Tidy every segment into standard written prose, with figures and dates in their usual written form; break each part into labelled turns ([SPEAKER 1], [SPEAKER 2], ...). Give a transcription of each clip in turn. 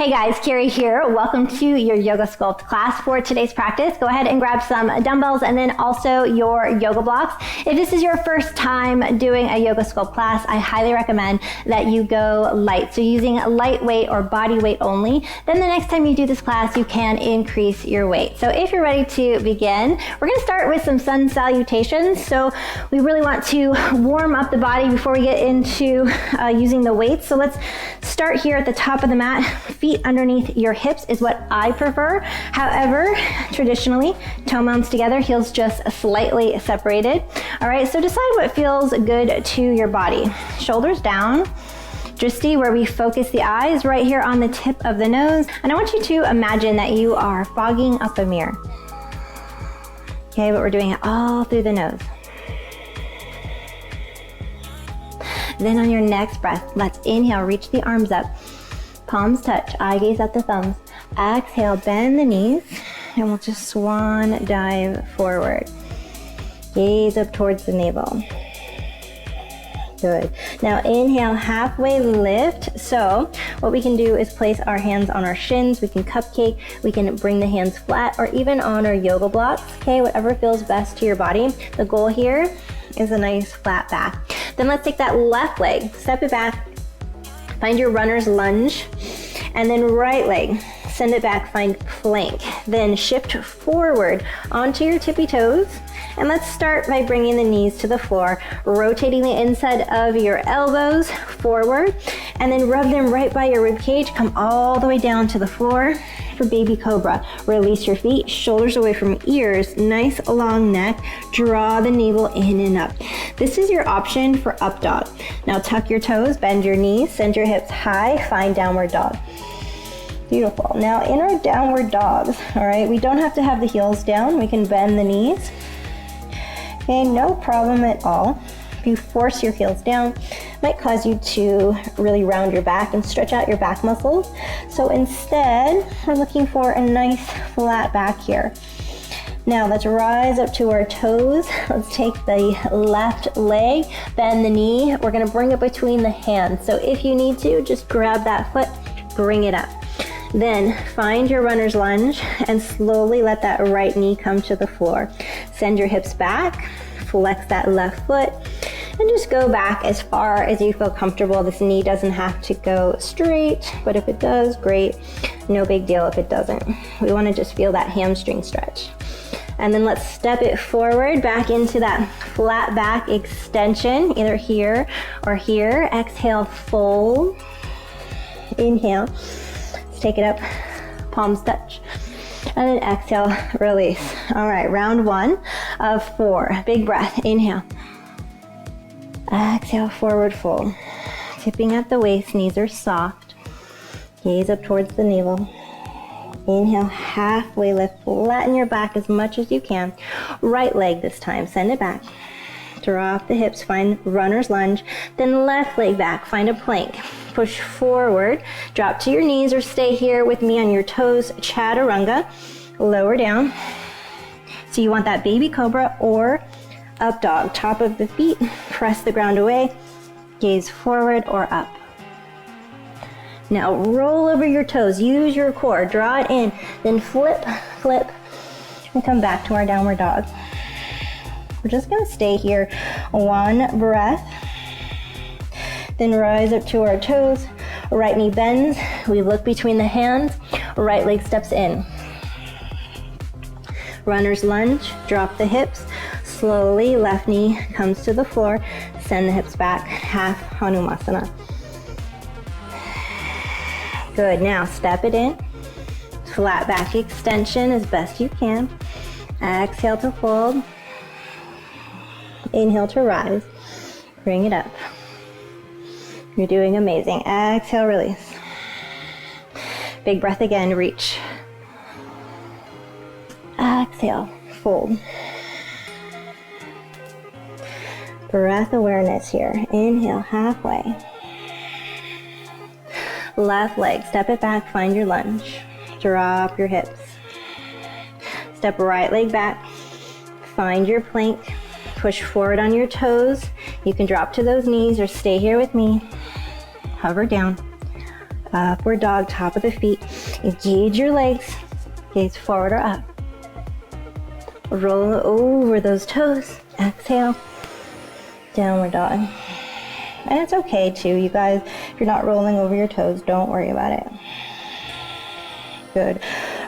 [SPEAKER 1] Hey guys, Kerri here. Welcome to your Yoga Sculpt class. For today's practice, go ahead and grab some dumbbells and then also your yoga blocks. If this is your first time doing a Yoga Sculpt class, I highly recommend that you go light. So using lightweight or body weight only, then the next time you do this class, you can increase your weight. So if you're ready to begin, we're gonna start with some sun salutations. So we really want to warm up the body before we get into using the weights. So let's start here at the top of the mat. Feet underneath your hips is what I prefer. However, traditionally, toe mounts together, heels just slightly separated. All right, so decide what feels good to your body. Shoulders down. Drishti, where we focus the eyes, right here on the tip of the nose. And I want you to imagine that you are fogging up a mirror. Okay, but we're doing it all through the nose. Then on your next breath, let's inhale, reach the arms up. Palms touch, eye gaze at the thumbs. Exhale, bend the knees, and we'll just swan dive forward. Gaze up towards the navel. Good. Now inhale, halfway lift. So what we can do is place our hands on our shins. We can cupcake. We can bring the hands flat or even on our yoga blocks. Okay, whatever feels best to your body. The goal here is a nice flat back. Then let's take that left leg, step it back. Find your runner's lunge, and then right leg, send it back, find plank. Then shift forward onto your tippy toes, and let's start by bringing the knees to the floor, rotating the inside of your elbows forward, and then rub them right by your rib cage. Come all the way down to the floor for baby cobra. Release your feet, shoulders away from ears, nice long neck, draw the navel in and up. This is your option for up dog. Now tuck your toes, bend your knees, send your hips high, find downward dog. Beautiful. Now in our downward dogs, all right, we don't have to have the heels down. We can bend the knees. Okay, no problem at all. If you force your heels down, it might cause you to really round your back and stretch out your back muscles. So instead, we're looking for a nice flat back here. Now let's rise up to our toes. Let's take the left leg, bend the knee. We're gonna bring it between the hands. So if you need to, just grab that foot, bring it up. Then find your runner's lunge and slowly let that right knee come to the floor. Send your hips back, flex that left foot, and just go back as far as you feel comfortable. This knee doesn't have to go straight, but if it does, great. No big deal if it doesn't. We want to just feel that hamstring stretch. And then let's step it forward back into that flat back extension, either here or here. Exhale, fold. Inhale. Let's take it up, palms touch. And then exhale, release. All right, round one of 4. Big breath, inhale. Exhale, forward fold. Tipping at the waist, knees are soft. Gaze up towards the navel. Inhale, halfway lift, flatten your back as much as you can. Right leg this time, send it back. Drop the hips, find runner's lunge. Then left leg back, find a plank. Push forward, drop to your knees or stay here with me on your toes, chaturanga. Lower down. So you want that baby cobra or up dog. Top of the feet, press the ground away, gaze forward or up. Now roll over your toes, use your core, draw it in, then flip, flip, and come back to our downward dog. We're just gonna stay here, one breath. Then rise up to our toes, right knee bends, we look between the hands, right leg steps in. Runner's lunge, drop the hips, slowly left knee comes to the floor, send the hips back, half Hanumasana. Good, now step it in, flat back extension as best you can. Exhale to fold, inhale to rise, bring it up. You're doing amazing. Exhale, release. Big breath again, reach. Exhale, fold. Breath awareness here. Inhale, halfway. Left leg, step it back, find your lunge. Drop your hips. Step right leg back, find your plank. Push forward on your toes. You can drop to those knees or stay here with me. Hover down. Upward dog, top of the feet. Engage your legs. Gaze forward or up. Roll over those toes. Exhale. Downward dog. And it's okay too, you guys. If you're not rolling over your toes, don't worry about it. Good.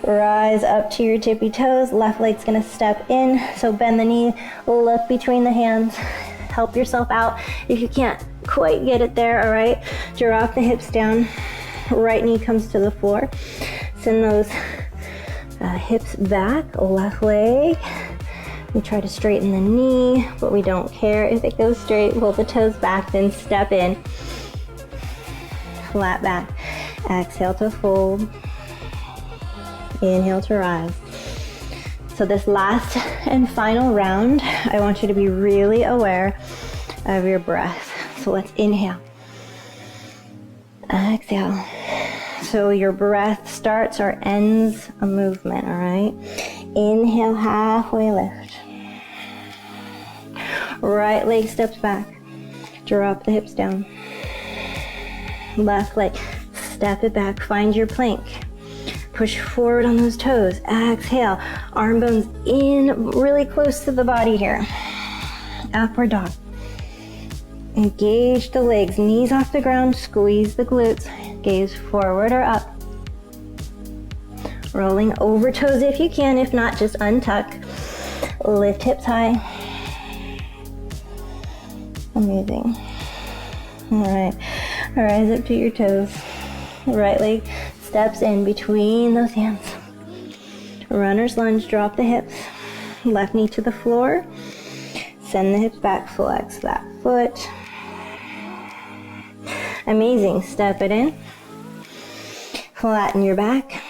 [SPEAKER 1] Rise up to your tippy toes. Left leg's gonna step in. So bend the knee, look between the hands. Help yourself out if you can't quite get it there, all right? Drop the hips down. Right knee comes to the floor. Send those hips back. Left leg. We try to straighten the knee, but we don't care if it goes straight. Pull the toes back, then step in. Flat back. Exhale to fold. Inhale to rise. So this last and final round, I want you to be really aware of your breath. So let's inhale. Exhale. So your breath starts or ends a movement, all right? Inhale, halfway lift. Right leg steps back. Drop the hips down. Left leg, step it back. Find your plank. Push forward on those toes. Exhale. Arm bones in really close to the body here. Upward dog. Engage the legs. Knees off the ground. Squeeze the glutes. Gaze forward or up. Rolling over toes if you can. If not, just untuck. Lift hips high. Amazing. All right. Rise up to your toes. Right leg steps in between those hands. Runner's lunge, drop the hips. Left knee to the floor. Send the hips back, flex that foot. Amazing, step it in. Flatten your back.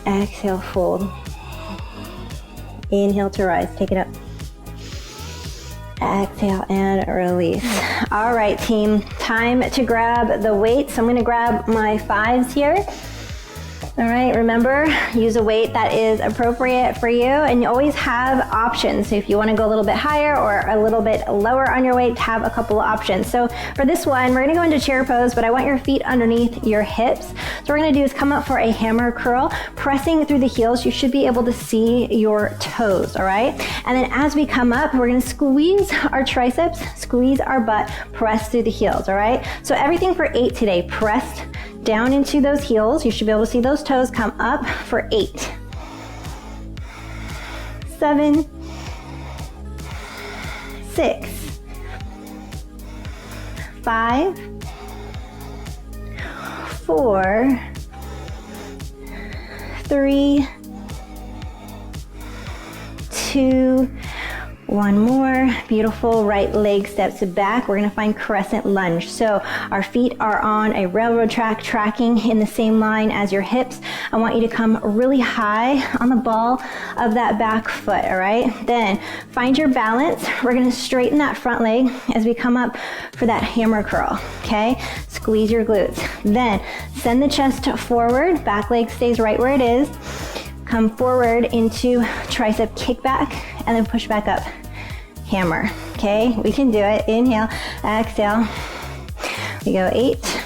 [SPEAKER 1] Exhale, fold. Inhale to rise, take it up. Exhale and release. All right, team, time to grab the weights. I'm gonna grab my 5s here. All right, remember, use a weight that is appropriate for you, and you always have options. So if you wanna go a little bit higher or a little bit lower on your weight, have a couple of options. So for this one, we're gonna go into chair pose, but I want your feet underneath your hips. So what we're gonna do is come up for a hammer curl, pressing through the heels. You should be able to see your toes, all right? And then as we come up, we're gonna squeeze our triceps, squeeze our butt, press through the heels, all right? So everything for 8 today, pressed down into those heels. You should be able to see those toes come up for 8, 7, 6, 5, 4, 3, 2, one more. Beautiful. Right leg steps back. We're going to find crescent lunge. So our feet are on a railroad track, tracking in the same line as your hips. I want you to come really high on the ball of that back foot, all right? Then find your balance. We're going to straighten that front leg as we come up for that hammer curl, okay? Squeeze your glutes. Then send the chest forward. Back leg stays right where it is. Come forward into tricep kickback and then push back up. Hammer, okay? We can do it. Inhale, exhale. We go 8,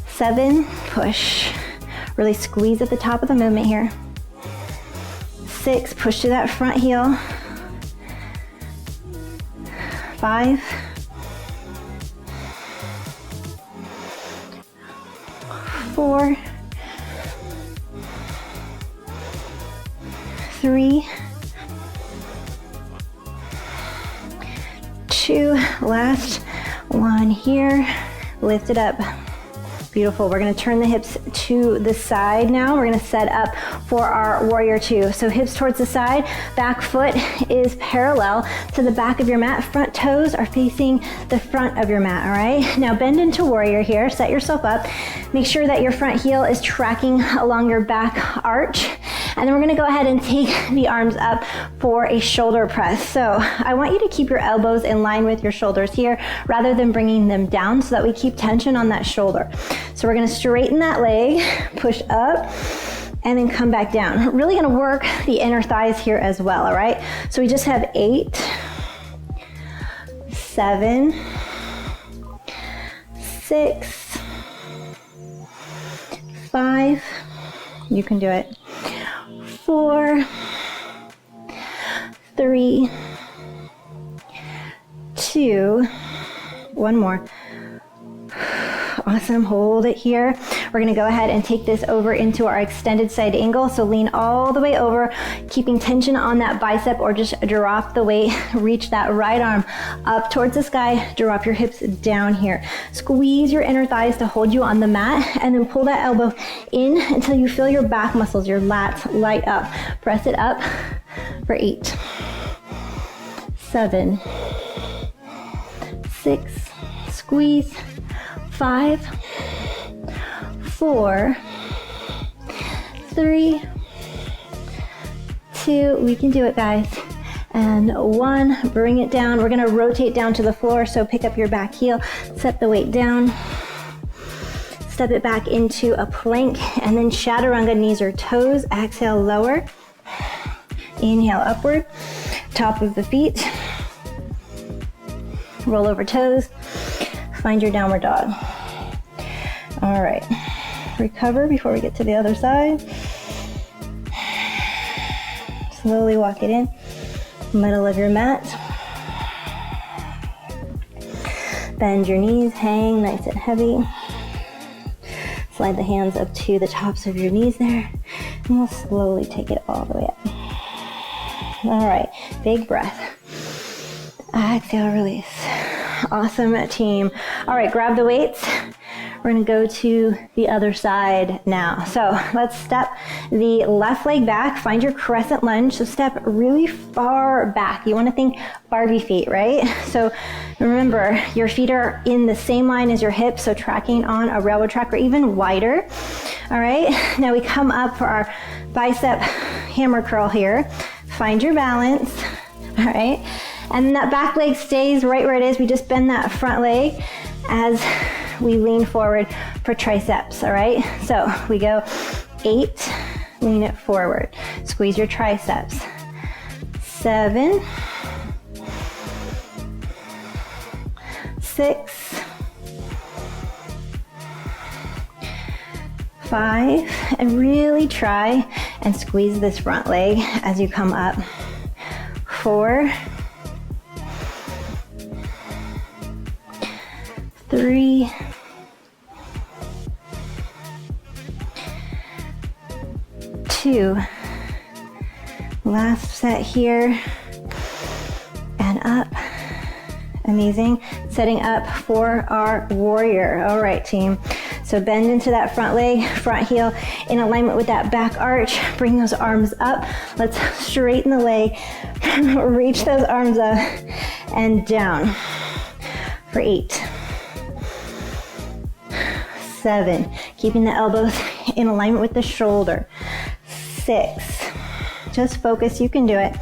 [SPEAKER 1] 7, push. Really squeeze at the top of the movement here. 6, push to that front heel. 5, 4, 3, 2, last one here. Lift it up. Beautiful. We're going to turn the hips to the side now. We're going to set up for our warrior 2. So hips towards the side, back foot is parallel to the back of your mat. Front toes are facing the front of your mat, all right? Now bend into warrior here. Set yourself up. Make sure that your front heel is tracking along your back arch. And then we're going to go ahead and take the arms up for a shoulder press. So I want you to keep your elbows in line with your shoulders here rather than bringing them down so that we keep tension on that shoulder. So we're going to straighten that leg, push up, and then come back down. We're really going to work the inner thighs here as well, all right? So we just have 8, 7, 6, 5, you can do it, 4, 3, 2, one more. Awesome, hold it here. We're gonna go ahead and take this over into our extended side angle. So lean all the way over, keeping tension on that bicep, or just drop the weight, reach that right arm up towards the sky, drop your hips down here. Squeeze your inner thighs to hold you on the mat, and then pull that elbow in until you feel your back muscles, your lats light up. Press it up for 8, 7, 6, squeeze, 5, 4, 3, 2, we can do it, guys, and 1, bring it down. We're gonna rotate down to the floor, so pick up your back heel, set the weight down, step it back into a plank, and then chaturanga, knees or toes. Exhale, lower, inhale, upward, top of the feet, roll over toes, find your downward dog. All right, recover before we get to the other side. Slowly walk it in, middle of your mat. Bend your knees, hang nice and heavy. Slide the hands up to the tops of your knees there, and we'll slowly take it all the way up. All right, big breath. Exhale, release. Awesome, team. All right, grab the weights. We're gonna go to the other side now. So let's step the left leg back, find your crescent lunge. So step really far back. You wanna think Barbie feet, right? So remember, your feet are in the same line as your hips, so tracking on a railroad track or even wider. All right, now we come up for our bicep hammer curl here. Find your balance, all right? And that back leg stays right where it is. We just bend that front leg as we lean forward for triceps, all right? So we go 8, lean it forward. Squeeze your triceps. 7, 6, 5, and really try and squeeze this front leg as you come up. 4, 3, 2, last set here, and up. Amazing. Setting up for our warrior. All right, team. So bend into that front leg, front heel in alignment with that back arch. Bring those arms up. Let's straighten the leg. Reach those arms up and down for 8, 7, keeping the elbows in alignment with the shoulder. 6, just focus, you can do it.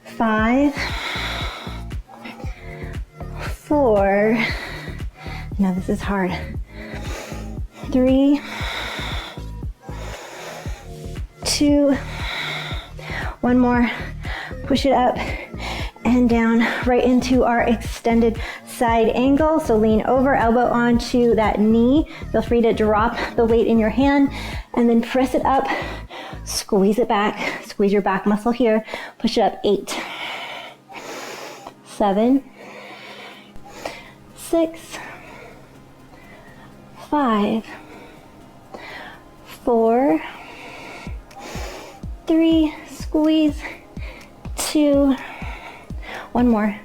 [SPEAKER 1] 5, 4, no, this is hard. 3, 2, one more, push it up and down right into our extended side angle. So lean over, elbow onto that knee. Feel free to drop the weight in your hand and then press it up, squeeze it back, squeeze your back muscle here, push it up. 8, 7, 6, 5, 4, 3, squeeze, 2, one more.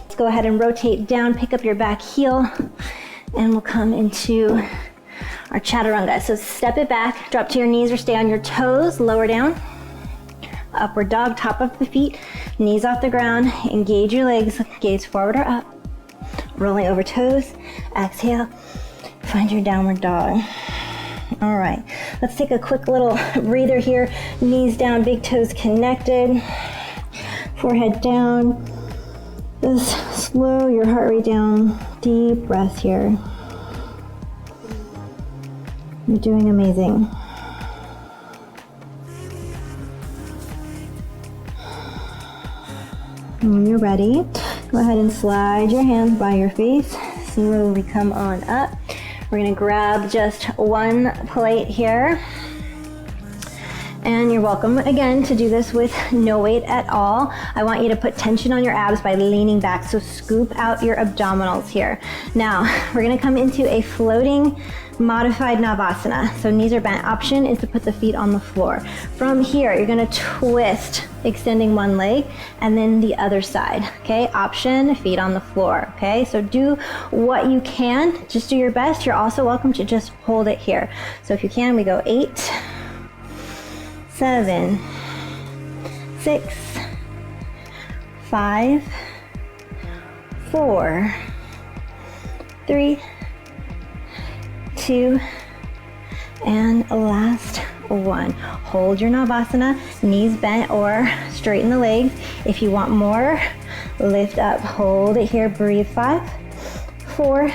[SPEAKER 1] Let's go ahead and rotate down, pick up your back heel, and we'll come into our chaturanga. So step it back, drop to your knees or stay on your toes, lower down. Upward dog, top of the feet, knees off the ground, engage your legs, gaze forward or up. Rolling over toes, exhale, find your downward dog. All right, let's take a quick little breather here. Knees down, big toes connected, forehead down. Just slow your heart rate down, deep breath here. You're doing amazing. And when you're ready, go ahead and slide your hands by your face. Slowly come on up. We're gonna grab just one plate here. And you're welcome again to do this with no weight at all. I want you to put tension on your abs by leaning back, so scoop out your abdominals here. Now, we're gonna come into a floating modified Navasana. So knees are bent. Option is to put the feet on the floor. From here, you're gonna twist, extending one leg, and then the other side, okay? Option, feet on the floor, okay? So do what you can, just do your best. You're also welcome to just hold it here. So if you can, we go 8, 7, 6, 5, 4, 3, 2, and last one. Hold your Navasana, knees bent or straighten the legs. If you want more, lift up, hold it here, breathe. 5, 4,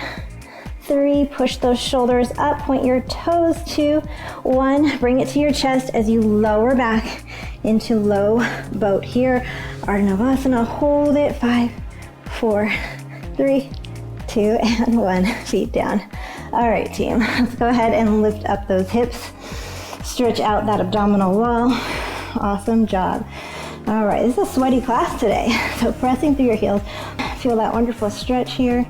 [SPEAKER 1] 3, push those shoulders up, point your toes. 2, 1, bring it to your chest as you lower back into low boat here. Our Navasana, hold it. 5, 4, 3, 2, and 1, feet down. All right, team, let's go ahead and lift up those hips. Stretch out that abdominal wall. Awesome job. All right, this is a sweaty class today. So pressing through your heels. Feel that wonderful stretch here.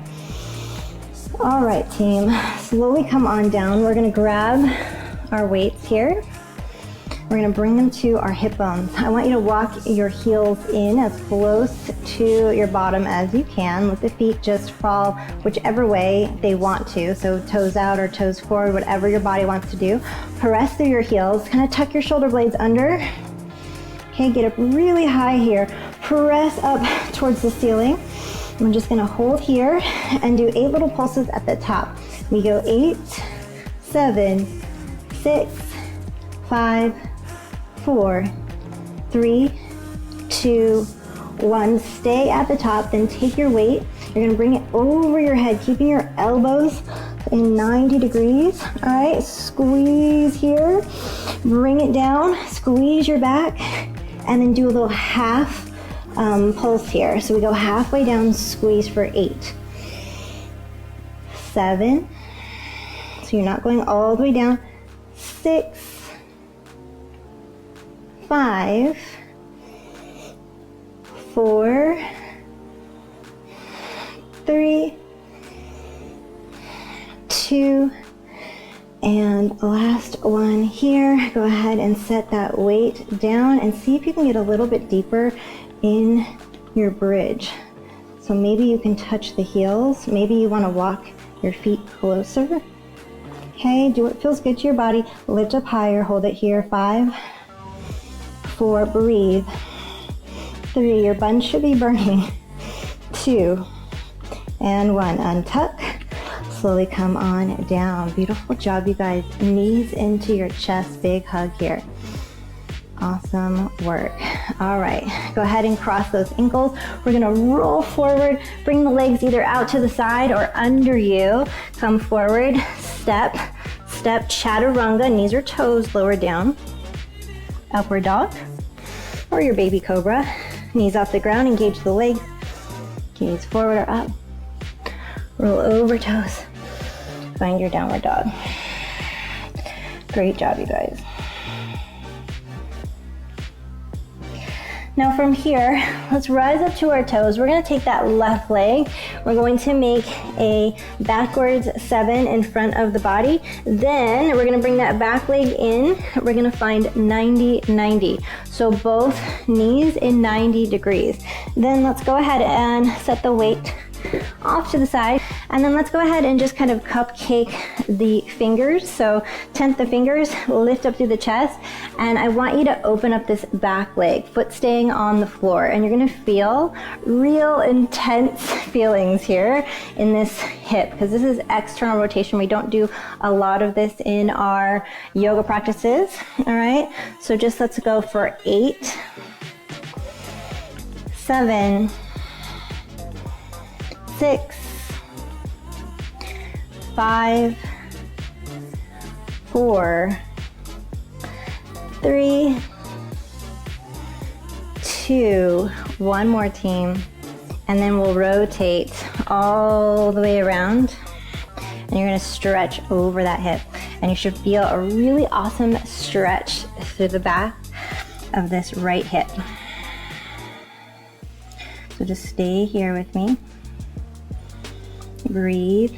[SPEAKER 1] All right, team, slowly come on down. We're gonna grab our weights here. We're gonna bring them to our hip bones. I want you to walk your heels in as close to your bottom as you can. Let the feet just fall whichever way they want to. So toes out or toes forward, whatever your body wants to do. Press through your heels, kind of tuck your shoulder blades under. Okay, get up really high here. Press up towards the ceiling. I'm just gonna hold here and do 8 little pulses at the top. We go 8, 7, 6, 5, 4, 3, 2, 1. Stay at the top, then take your weight. You're gonna bring it over your head, keeping your elbows in 90 degrees. All right, squeeze here, bring it down, squeeze your back, and then do a little half pulse here. So we go halfway down, squeeze for 8, 7, so you're not going all the way down, 6, 5, 4, 3, 2, and last one here. Go ahead and set that weight down and see if you can get a little bit deeper in your bridge. So maybe you can touch the heels. Maybe you want to walk your feet closer. Okay, do what feels good to your body. Lift up higher, hold it here. 5, 4, breathe. 3, your bun should be burning. 2, and 1, untuck. Slowly come on down. Beautiful job, you guys. Knees into your chest, big hug here. Awesome work. All right, go ahead and cross those ankles. We're gonna roll forward, bring the legs either out to the side or under you. Come forward, step, step, chaturanga, knees or toes lower down. Upward dog, or your baby cobra. Knees off the ground, engage the legs. Gaze forward or up. Roll over toes. Find your downward dog. Great job, you guys. Now from here, let's rise up to our toes. We're gonna take that left leg. We're going to make a backwards 7 in front of the body. Then we're gonna bring that back leg in. We're gonna find 90-90. So both knees in 90 degrees. Then let's go ahead and set the weight off to the side, and then let's go ahead and just kind of cupcake the fingers. So tent the fingers, lift up through the chest, and I want you to open up this back leg, foot staying on the floor, and you're gonna feel real intense feelings here in this hip, because this is external rotation. We don't do a lot of this in our yoga practices. All right, so just let's go for 8, 7, 6, 5, 4, 3, 2, one more team, And then we'll rotate all the way around. And you're gonna stretch over that hip. And you should feel a really awesome stretch through the back of this right hip. So just stay here with me. Breathe.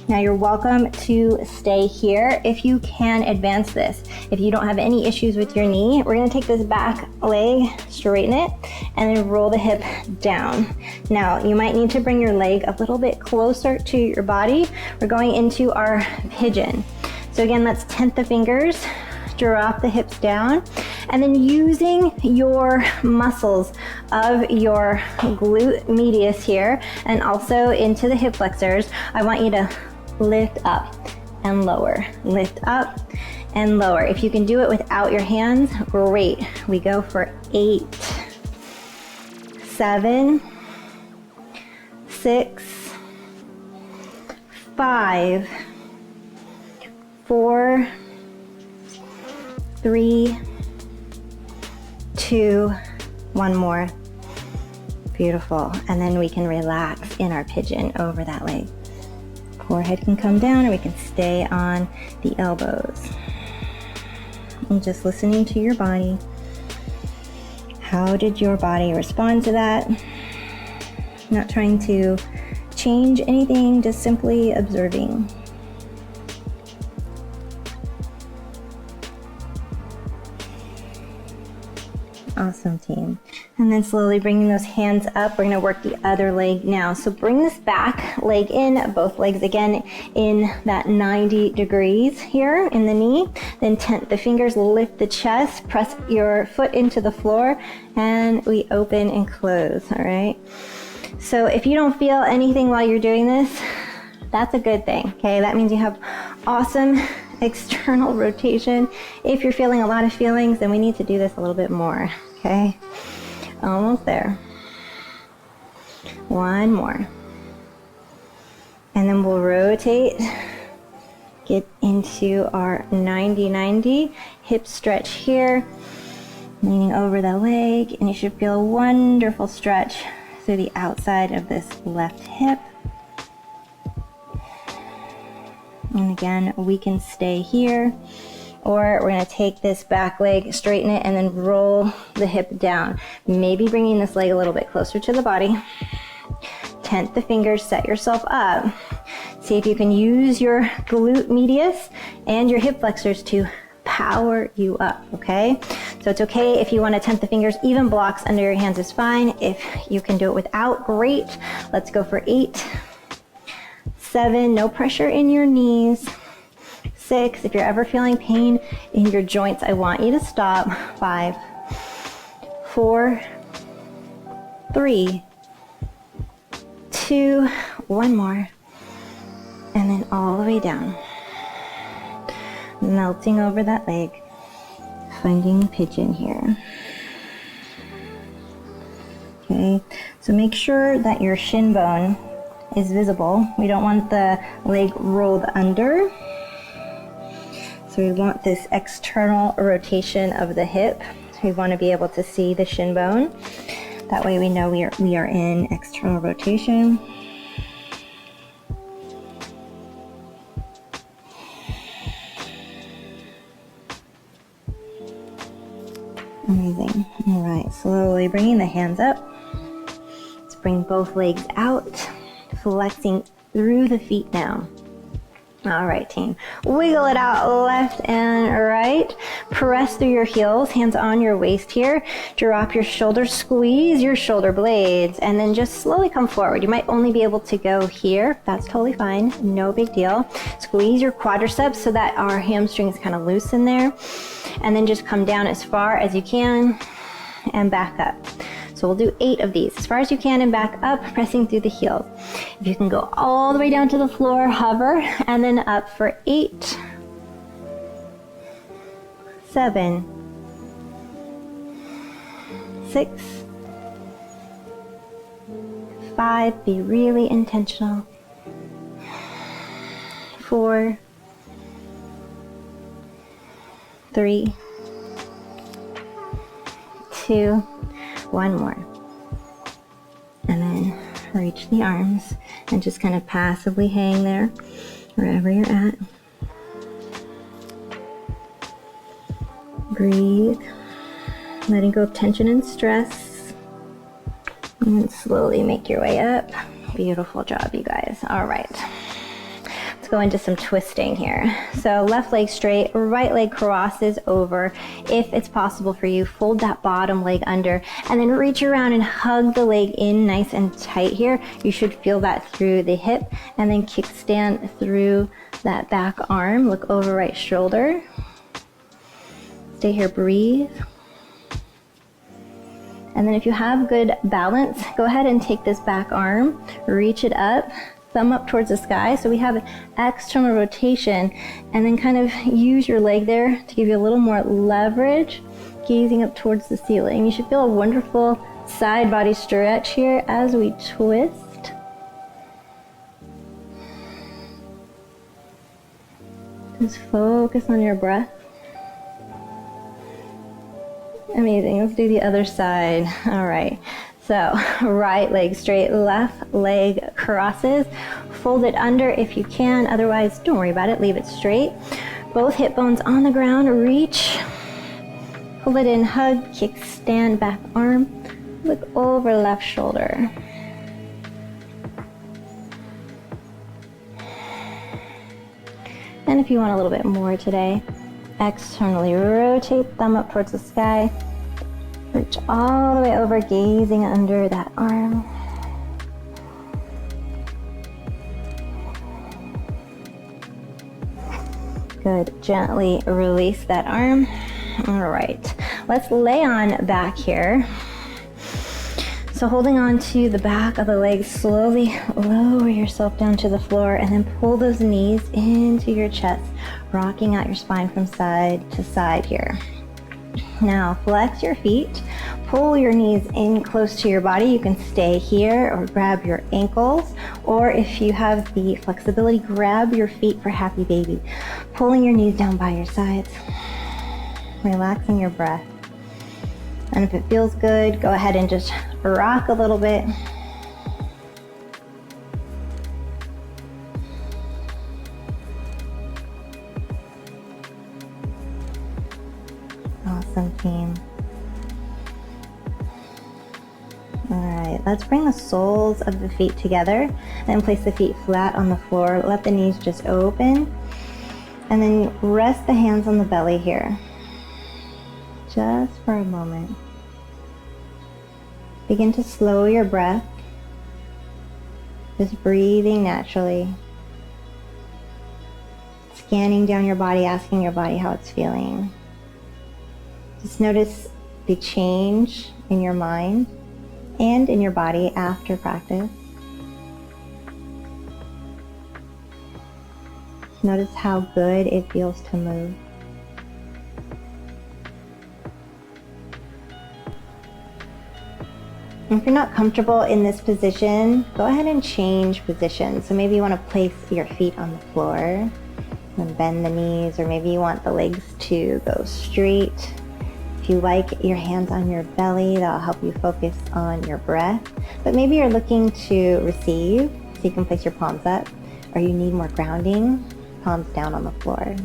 [SPEAKER 1] Now you're welcome to stay here. If you can advance this, if you don't have any issues with your knee, we're gonna take this back leg, straighten it, and then roll the hip down. Now you might need to bring your leg a little bit closer to your body. We're going into our pigeon. So again, let's tent the fingers, drop the hips down, and then using your muscles of your glute medius here and also into the hip flexors, I want you to lift up and lower, lift up and lower. If you can do it without your hands, great. We go for 8, 7, 6, 5, 4, 3, 2, one more. Beautiful. And then we can relax in our pigeon over that leg. Forehead can come down, or we can stay on the elbows. And just listening to your body. How did your body respond to that? Not trying to change anything, just simply observing. Awesome, team. And then slowly bringing those hands up, we're gonna work the other leg now. So bring this back leg in, both legs again in that 90 degrees here in the knee. Then tent the fingers, lift the chest, press your foot into the floor, and we open and close, all right? So if you don't feel anything while you're doing this, that's a good thing, okay? That means you have awesome external rotation. If you're feeling a lot of feelings, then we need to do this a little bit more, okay? Almost there. One more. And then we'll rotate, get into our 90-90, hip stretch here, leaning over the leg, and you should feel a wonderful stretch through the outside of this left hip. And again, we can stay here, or we're gonna take this back leg, straighten it, and then roll the hip down. Maybe bringing this leg a little bit closer to the body. Tent the fingers, set yourself up. See if you can use your glute medius and your hip flexors to power you up, okay? So it's okay if you wanna tent the fingers, even blocks under your hands is fine. If you can do it without, great. Let's go for 8, 7, no pressure in your knees. 6, if you're ever feeling pain in your joints, I want you to stop. 5, 4, 3, 2, one more. And then all the way down. Melting over that leg. Finding pigeon here. Okay, so make sure that your shin bone is visible. We don't want the leg rolled under. So we want this external rotation of the hip. So we want to be able to see the shin bone. That way we know we are in external rotation. Amazing. All right, slowly bringing the hands up. Let's bring both legs out. Flexing through the feet now. All right, team. Wiggle it out left and right. Press through your heels, hands on your waist here. Drop your shoulders, squeeze your shoulder blades, and then just slowly come forward. You might only be able to go here. That's totally fine. No big deal. Squeeze your quadriceps so that our hamstrings kind of loosen there. And then just come down as far as you can and back up. So we'll do 8 of these, as far as you can and back up, pressing through the heels. If you can go all the way down to the floor, hover, and then up for 8, 7, 6, 5, be really intentional, 4, 3, 2, one more. And then reach the arms, and just kind of passively hang there wherever you're at. Breathe, letting go of tension and stress, and slowly make your way up. Beautiful job, you guys. All right. Let's go into some twisting here. So left leg straight, right leg crosses over. If it's possible for you, fold that bottom leg under and then reach around and hug the leg in nice and tight here. You should feel that through the hip, and then kickstand through that back arm. Look over right shoulder. Stay here, breathe. And then if you have good balance, go ahead and take this back arm, reach it up, thumb up towards the sky. So we have an external rotation, and then kind of use your leg there to give you a little more leverage, gazing up towards the ceiling. You should feel a wonderful side body stretch here as we twist. Just focus on your breath. Amazing. Let's do the other side. All right. So right leg straight, left leg crosses. Fold it under if you can. Otherwise, don't worry about it. Leave it straight. Both hip bones on the ground. Reach. Pull it in, hug, kickstand, back arm. Look over left shoulder. And if you want a little bit more today, externally rotate, thumb up towards the sky. Reach all the way over, gazing under that arm. Good. Gently release that arm. All right. Let's lay on back here. So holding on to the back of the leg, slowly lower yourself down to the floor and then pull those knees into your chest, rocking out your spine from side to side here. Now flex your feet, pull your knees in close to your body. You can stay here or grab your ankles, or if you have the flexibility, grab your feet for happy baby. Pulling your knees down by your sides, relaxing your breath. And if it feels good, go ahead and just rock a little bit. Awesome, team. All right, let's bring the soles of the feet together and place the feet flat on the floor. Let the knees just open, and then rest the hands on the belly here. Just for a moment. Begin to slow your breath. Just breathing naturally. Scanning down your body, asking your body how it's feeling. Just notice the change in your mind and in your body after practice. Notice how good it feels to move. If you're not comfortable in this position, go ahead and change position. So maybe you want to place your feet on the floor and bend the knees, or maybe you want the legs to go straight. If you like your hands on your belly, that'll help you focus on your breath. But maybe you're looking to receive, so you can place your palms up, or you need more grounding, palms down on the floor.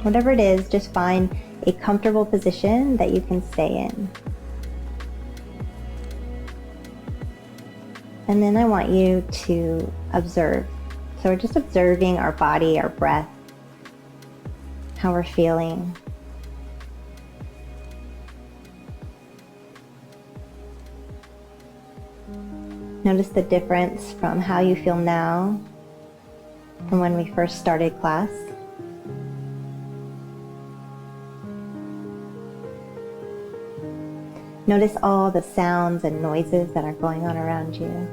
[SPEAKER 1] Whatever it is, just find a comfortable position that you can stay in. And then I want you to observe. So we're just observing our body, our breath, how we're feeling. Notice the difference from how you feel now from when we first started class. Notice all the sounds and noises that are going on around you.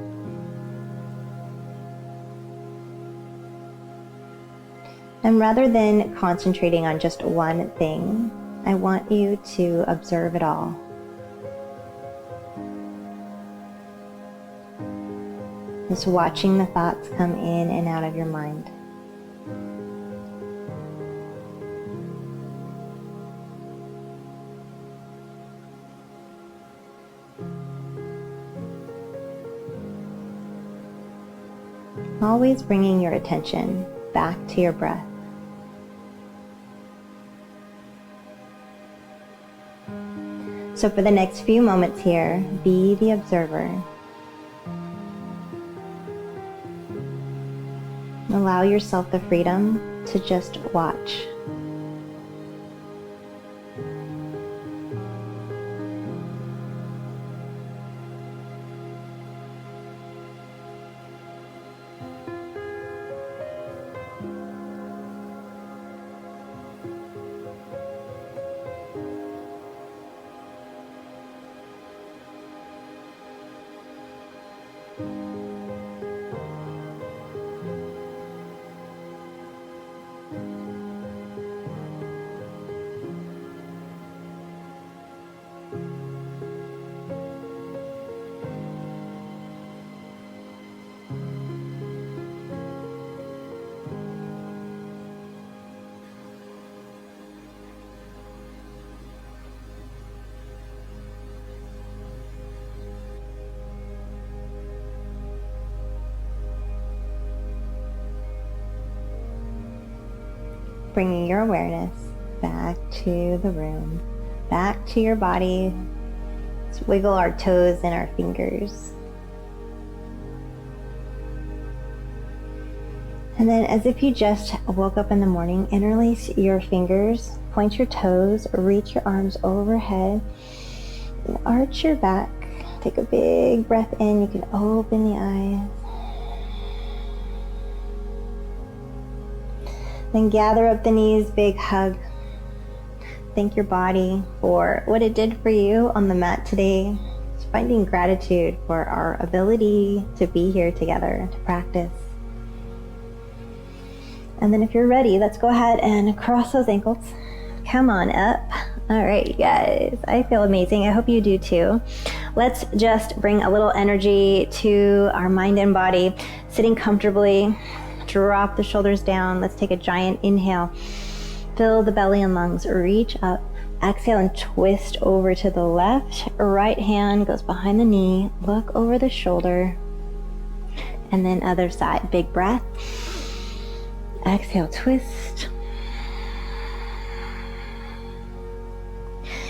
[SPEAKER 1] And rather than concentrating on just one thing, I want you to observe it all. Just watching the thoughts come in and out of your mind. Always bringing your attention back to your breath. So for the next few moments here, be the observer. Allow yourself the freedom to just watch. Bringing your awareness back to the room, back to your body. Let's wiggle our toes and our fingers. And then as if you just woke up in the morning, interlace your fingers, point your toes, reach your arms overhead, and arch your back. Take a big breath in. You can open the eyes. Then gather up the knees, big hug. Thank your body for what it did for you on the mat today. Just finding gratitude for our ability to be here together, to practice. And then if you're ready, let's go ahead and cross those ankles. Come on up. All right, you guys, I feel amazing. I hope you do too. Let's just bring a little energy to our mind and body, sitting comfortably. Drop the shoulders down. Let's take a giant inhale. Fill the belly and lungs. Reach up. Exhale and twist over to the left. Right hand goes behind the knee. Look over the shoulder. And then other side. Big breath. Exhale, twist.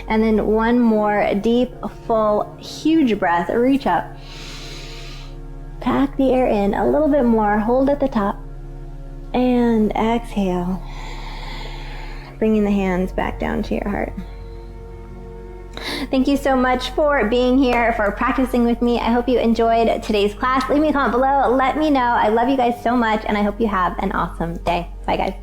[SPEAKER 1] And then one more deep, full, huge breath. Reach up. Pack the air in a little bit more. Hold at the top. And exhale, bringing the hands back down to your heart. Thank you so much for being here, for practicing with me. I hope you enjoyed today's class. Leave me a comment below. Let me know. I love you guys so much, and I hope you have an awesome day. Bye, guys.